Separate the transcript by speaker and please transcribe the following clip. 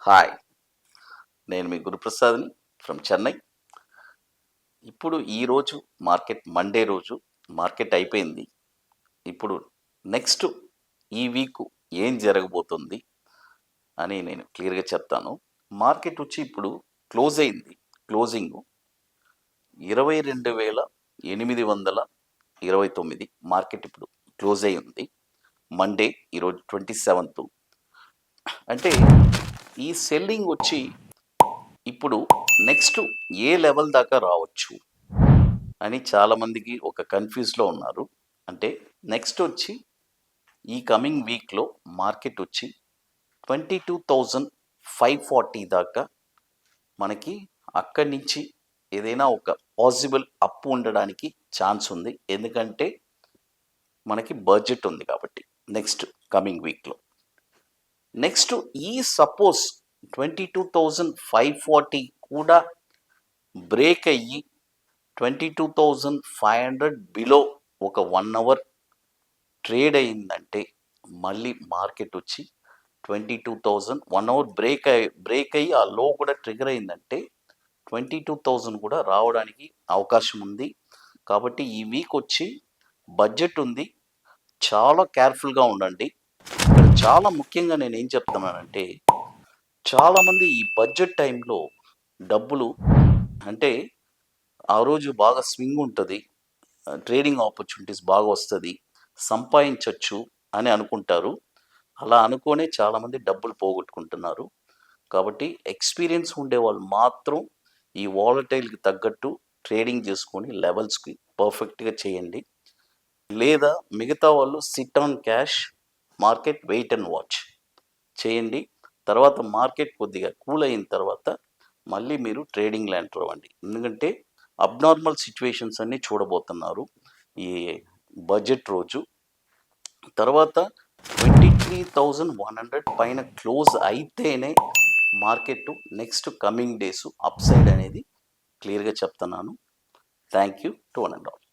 Speaker 1: Hi, నేను మీ గురుప్రసాద్ని from Chennai. ఇప్పుడు ఈరోజు మండే రోజు మార్కెట్ అయిపోయింది. ఇప్పుడు నెక్స్ట్ ఈ వీక్ ఏం జరగబోతుంది అని నేను క్లియర్గా చెప్తాను. మార్కెట్ వచ్చి ఇప్పుడు క్లోజ్ అయింది. క్లోజింగ్ 22,829 మార్కెట్ ఇప్పుడు క్లోజ్ అయి ఉంది. మండే ఈరోజు 27th. అంటే ఈ సెల్లింగ్ వచ్చి ఇప్పుడు నెక్స్ట్ ఏ లెవెల్ దాకా రావచ్చు అని చాలామందికి ఒక కన్ఫ్యూజ్లో ఉన్నారు. అంటే నెక్స్ట్ వచ్చి ఈ కమింగ్ వీక్లో మార్కెట్ వచ్చి 22,540 దాకా మనకి అక్కడి నుంచి ఏదైనా ఒక పాసిబుల్ అప్ ఉండడానికి ఛాన్స్ ఉంది. ఎందుకంటే మనకి బడ్జెట్ ఉంది కాబట్టి నెక్స్ట్ కమింగ్ వీక్లో. నెక్స్ట్ ఈ సపోజ్ 22,540 కూడా బ్రేక్ అయ్యి 22,500 బిలో ఒక 1 అవర్ ట్రేడ్ అయిందంటే మళ్ళీ మార్కెట్ వచ్చి 22,000 1 అవర్ బ్రేక్ అయ్యి ఆ లో కూడా ట్రిగర్ అయిందంటే 22,000 కూడా రావడానికి అవకాశం ఉంది. కాబట్టి ఈ వీక్ వచ్చి బడ్జెట్ ఉంది, చాలా కేర్ఫుల్గా ఉండండి. ఇక్కడ చాలా ముఖ్యంగా నేను ఏం చెప్తున్నానంటే, చాలామంది ఈ బడ్జెట్ టైంలో డబ్బులు అంటే ఆ రోజు బాగా స్వింగ్ ఉంటుంది, ట్రేడింగ్ ఆపర్చునిటీస్ బాగా వస్తుంది, సంపాదించవచ్చు అని అనుకుంటారు. అలా అనుకోనే చాలామంది డబ్బులు పోగొట్టుకుంటున్నారు. కాబట్టి ఎక్స్పీరియన్స్ ఉండే వాళ్ళు మాత్రం ఈ వాలటైల్కి తగ్గట్టు ట్రేడింగ్ చేసుకొని లెవెల్స్కి పర్ఫెక్ట్గా చేయండి. లేదా మిగతా వాళ్ళు sit on cash, market wait and watch చేయండి. తర్వాత మార్కెట్ కొద్దిగా కూల్ అయిన తర్వాత మళ్ళీ మీరు ట్రేడింగ్లో ఎంటర్ అవ్వండి. ఎందుకంటే అబ్నార్మల్ సిచ్యువేషన్స్ అన్నీ చూడబోతున్నారు ఈ బడ్జెట్ రోజు. తర్వాత 23,100 పైన క్లోజ్ అయితేనే market next coming days up side అనేది క్లియర్గా చెప్తున్నాను. Thank you to one and all.